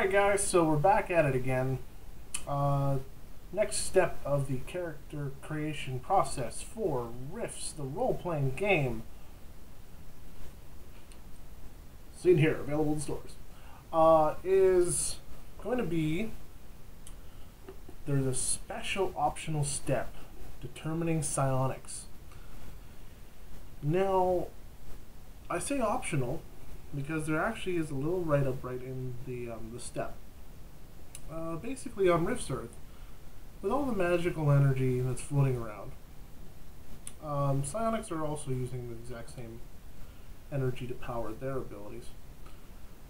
Alright guys, so we're back at it again. Next step of the character creation process for Rifts, the role-playing game. Seen here, available in stores. Is going to be, there's a special optional step, determining psionics. Now, I say optional because there actually is a little write-up right in the step. Basically, on Rift's Earth, with all the magical energy that's floating around, psionics are also using the exact same energy to power their abilities.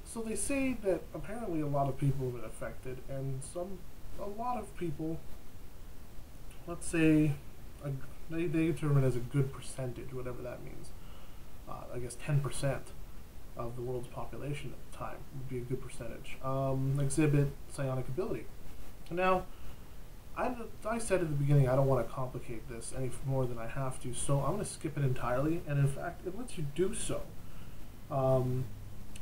So they say that apparently a lot of people have been affected, and a lot of people, let's say, they determine as a good percentage, whatever that means. I guess 10% of the world's population at the time would be a good percentage, exhibit psionic ability. Now, I said at the beginning I don't want to complicate this any more than I have to, so I'm going to skip it entirely, and in fact, it lets you do so.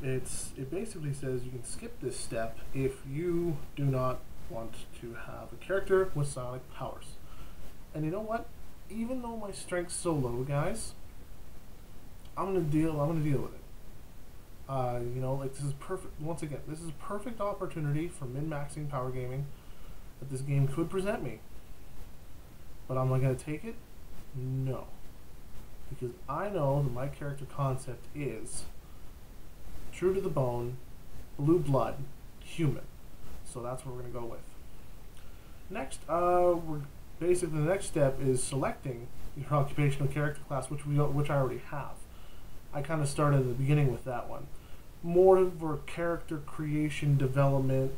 It basically says you can skip this step if you do not want to have a character with psionic powers. And you know what? Even though my strength's so low, guys, I'm gonna deal with it. You know, like, this is perfect. Once again, this is a perfect opportunity for min-maxing power gaming that this game could present me. But am I gonna take it? No, because I know that my character concept is true to the bone, blue blood, human. So that's what we're gonna go with. Next, basically the next step is selecting your occupational character class, which I already have. I kind of started at the beginning with that one. More for character creation, development,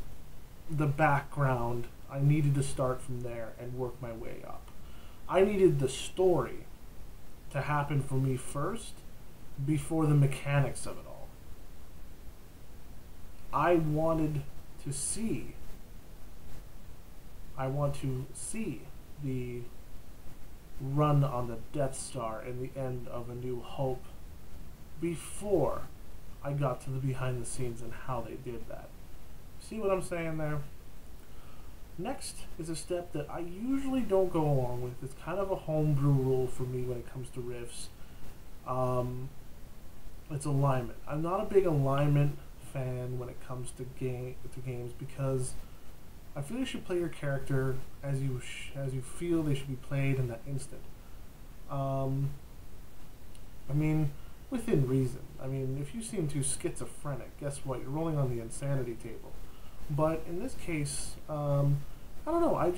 the background. I needed to start from there and work my way up. I needed the story to happen for me first before the mechanics of it all. I want to see the run on the Death Star and the end of A New Hope before I got to the behind the scenes and how they did that. See what I'm saying there? Next is a step that I usually don't go along with. It's kind of a homebrew rule for me when it comes to Rifts. It's alignment. I'm not a big alignment fan when it comes to games because I feel you should play your character as you feel they should be played in that instant. I mean, within reason. I mean, if you seem too schizophrenic, guess what? You're rolling on the insanity table. But in this case, I don't know. I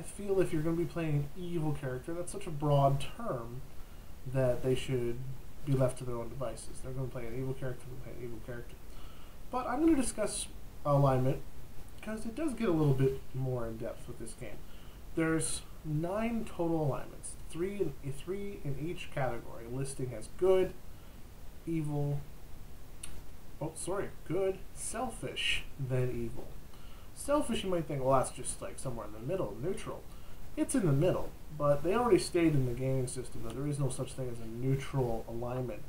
feel if you're going to be playing an evil character, that's such a broad term that they should be left to their own devices. They're going to play an evil character, they're going to play an evil character. But I'm going to discuss alignment because it does get a little bit more in depth with this game. There's 9 total alignments, 3 in each category, listing as good, evil, good, selfish, then evil. Selfish, you might think, well, that's just like somewhere in the middle, neutral. It's in the middle, but they already stated in the gaming system that there is no such thing as a neutral alignment.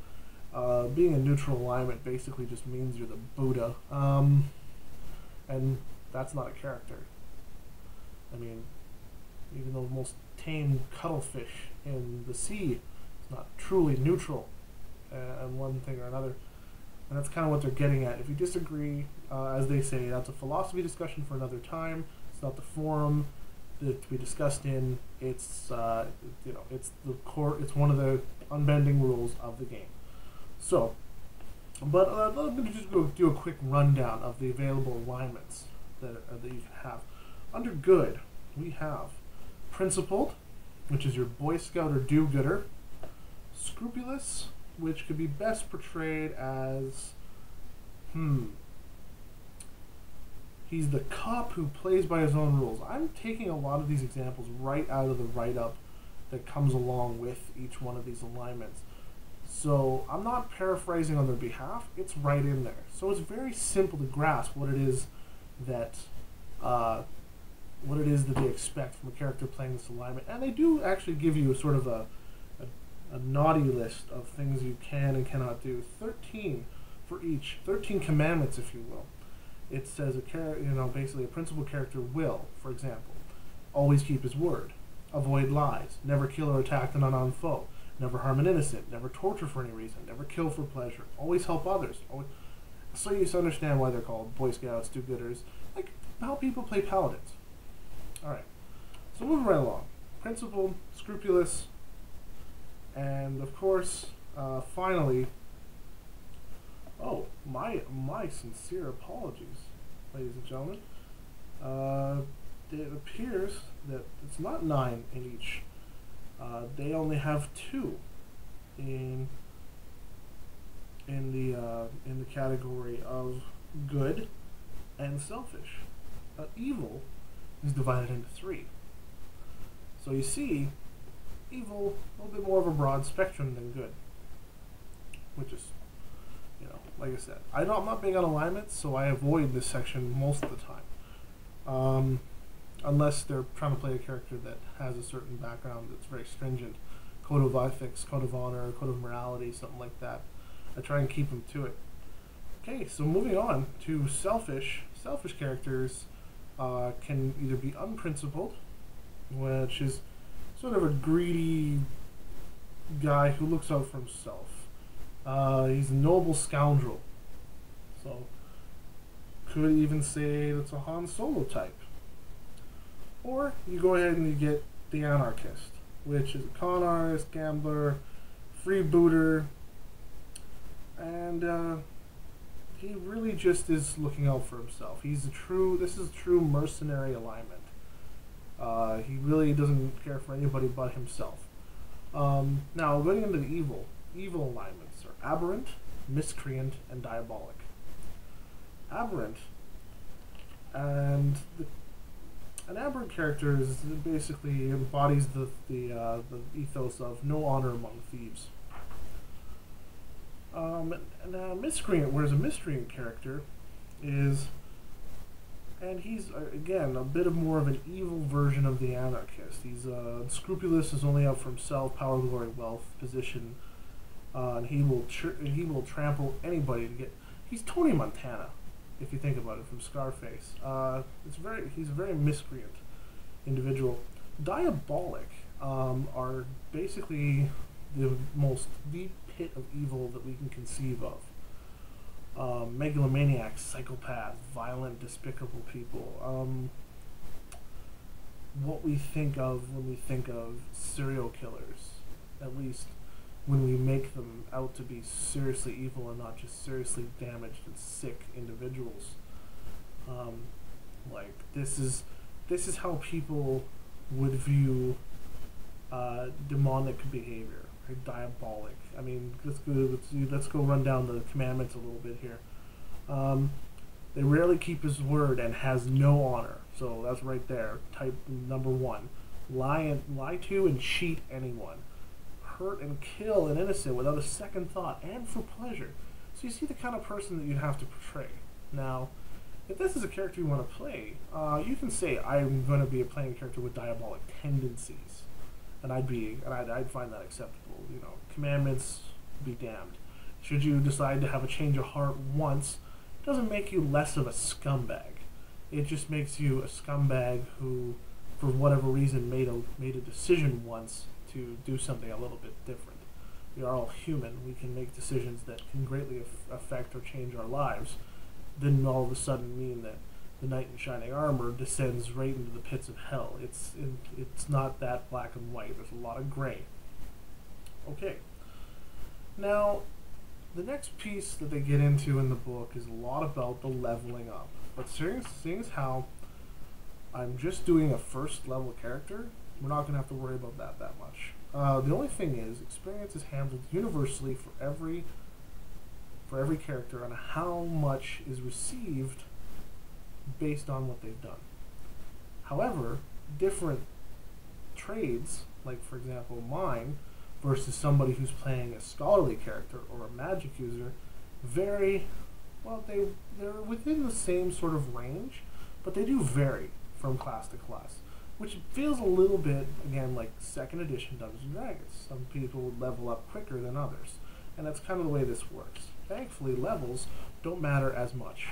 Being a neutral alignment basically just means you're the Buddha, and that's not a character. I mean, even though the most tame cuttlefish in the sea is not truly neutral on one thing or another. And that's kind of what they're getting at. If you disagree, as they say, that's a philosophy discussion for another time. It's not the forum to be discussed in. It's it's the core. It's one of the unbending rules of the game. So, but let me just go do a quick rundown of the available alignments that you can have. Under good, we have principled, which is your Boy Scout or do-gooder. Scrupulous, which could be best portrayed as, he's the cop who plays by his own rules. I'm taking a lot of these examples right out of the write-up that comes along with each one of these alignments. So I'm not paraphrasing on their behalf, it's right in there. So it's very simple to grasp what it is that they expect from a character playing this alignment. And they do actually give you sort of a naughty list of things you can and cannot do. 13 for each, 13 commandments, if you will. It says basically a principal character will, for example, always keep his word, avoid lies, never kill or attack an unarmed foe, never harm an innocent, never torture for any reason, never kill for pleasure, always help others. So you understand why they're called Boy Scouts, do-gooders, like how people play paladins. Alright, so moving right along. Principled, scrupulous, and of course, finally, my sincere apologies, ladies and gentlemen. It appears that it's not 9 in each. They only have 2 in the category of good and selfish. Evil is divided into 3. So you see, evil a little bit more of a broad spectrum than good, which is, like I said, I'm not big on alignments, so I avoid this section most of the time. Unless they're trying to play a character that has a certain background that's very stringent, code of ethics, code of honor, code of morality, something like that. I try and keep them to it. Okay, so moving on to selfish. Selfish characters can either be unprincipled, which is sort of a greedy guy who looks out for himself. He's a noble scoundrel. So, could even say that's a Han Solo type. Or you go ahead and you get the anarchist, which is a con artist, gambler, freebooter, and he really just is looking out for himself. This is a true mercenary alignment. He really doesn't care for anybody but himself. Now, going into the evil alignments are aberrant, miscreant, and diabolic. Aberrant, and an aberrant character is basically embodies the ethos of no honor among thieves. And a miscreant, whereas a miscreant character is, and he's again a bit of more of an evil version of the anarchist. He's unscrupulous, is only out for himself, power, glory, wealth, position, and he will trample anybody to get. He's Tony Montana, if you think about it, from Scarface. He's a very miscreant individual. Diabolic are basically the most deep pit of evil that we can conceive of. Megalomaniacs, psychopaths, violent, despicable people. What we think of when we think of serial killers, at least when we make them out to be seriously evil and not just seriously damaged and sick individuals. This is how people would view demonic behavior, right? Diabolic. I mean, let's go run down the commandments a little bit here. They rarely keep his word and has no honor. So that's right there. Type number 1. Lie to and cheat anyone. Hurt and kill an innocent without a second thought and for pleasure. So you see the kind of person that you'd have to portray. Now, if this is a character you want to play, you can say I'm going to be playing a character with diabolic tendencies, and I'd find that acceptable. Commandments be damned. Should you decide to have a change of heart once, it doesn't make you less of a scumbag. It just makes you a scumbag who, for whatever reason, made a decision once to do something a little bit different. We are all human. We can make decisions that can greatly affect or change our lives. Didn't all of a sudden mean that the knight in shining armor descends right into the pits of hell. It's not that black and white. There's a lot of gray. Okay. Now, the next piece that they get into in the book is a lot about the leveling up. But seeing as how I'm just doing a first level character, we're not going to have to worry about that much. The only thing is, experience is handled universally for every character and how much is received based on what they've done. However, different trades, like for example mine, versus somebody who's playing a scholarly character or a magic user, they're within the same sort of range, but they do vary from class to class, which feels a little bit, again, like 2nd edition Dungeons & Dragons. Some people level up quicker than others, and that's kind of the way this works. Thankfully, levels don't matter as much.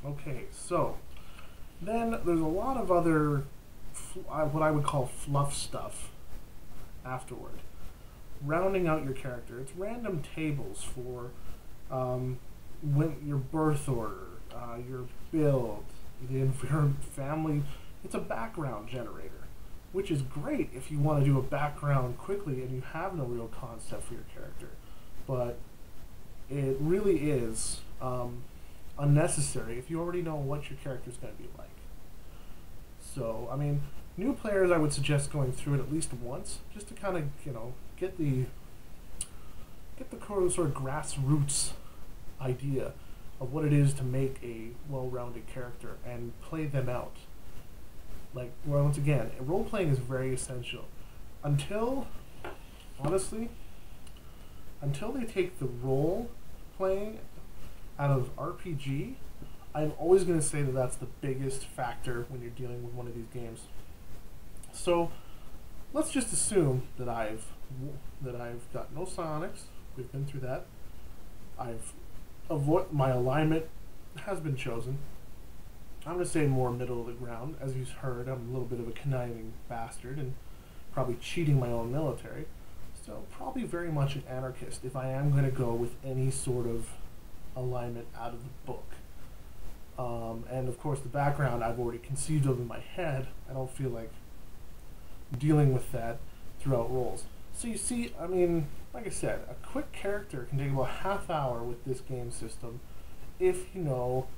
Okay, so then there's a lot of other what I would call fluff stuff afterward. Rounding out your character, it's random tables for when your birth order, your build, your family. It's a background generator, which is great if you want to do a background quickly and you have no real concept for your character. But it really is unnecessary if you already know what your character is going to be like. So, I mean, new players, I would suggest going through it at least once, just to kind of, get the sort of grassroots idea of what it is to make a well-rounded character and play them out. Like, well, once again, role playing is very essential. Honestly, until they take the role playing out of RPG, I'm always going to say that that's the biggest factor when you're dealing with one of these games. So let's just assume that I've got no psionics. We've been through that. My alignment has been chosen. I'm going to say more middle of the ground. As you've heard, I'm a little bit of a conniving bastard and probably cheating my own military. So probably very much an anarchist if I am going to go with any sort of alignment out of the book. And of course the background I've already conceived of in my head. I don't feel like dealing with that throughout rolls. So you see, I mean, like I said, a quick character can take about half hour with this game system if you know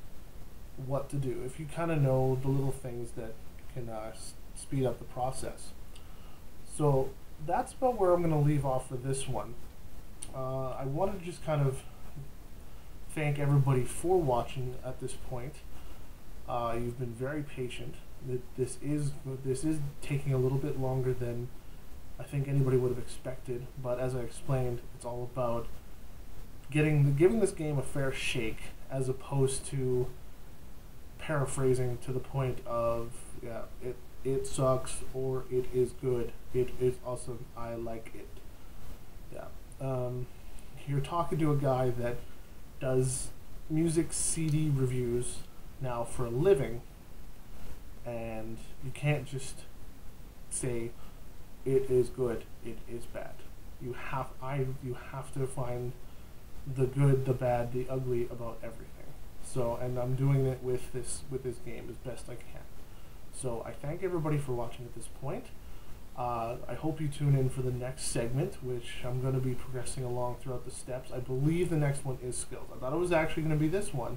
what to do, if you kind of know the little things that can speed up the process. So that's about where I'm going to leave off for this one. I wanted to just kind of thank everybody for watching at this point. You've been very patient. This is taking a little bit longer than I think anybody would have expected, but as I explained, it's all about giving this game a fair shake, as opposed to paraphrasing to the point of, yeah, it sucks, or it is good, it is awesome, I like it. Yeah. You're talking to a guy that does music CD reviews now for a living, and you can't just say it is good, it is bad. You have to find the good, the bad, the ugly about everything. So, and I'm doing it with this game as best I can. So I thank everybody for watching at this point. I hope you tune in for the next segment, which I'm going to be progressing along throughout the steps. I believe the next one is skills. I thought it was actually going to be this one,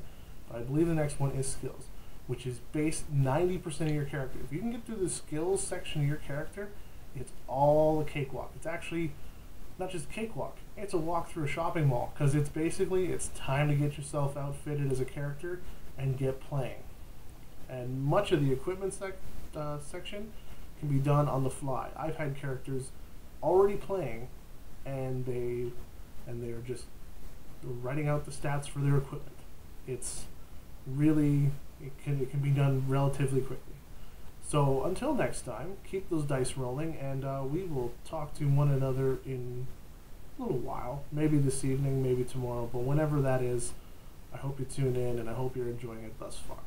but I believe the next one is skills, which is based 90% of your character. If you can get through the skills section of your character, it's all a cakewalk. It's actually not just a cakewalk. It's a walk through a shopping mall, because it's time to get yourself outfitted as a character and get playing. And much of the equipment section can be done on the fly. I've had characters already playing, and they're just writing out the stats for their equipment. It's really it can be done relatively quickly. So until next time, keep those dice rolling, and we will talk to one another in a little while. Maybe this evening, maybe tomorrow, but whenever that is, I hope you tune in, and I hope you're enjoying it thus far.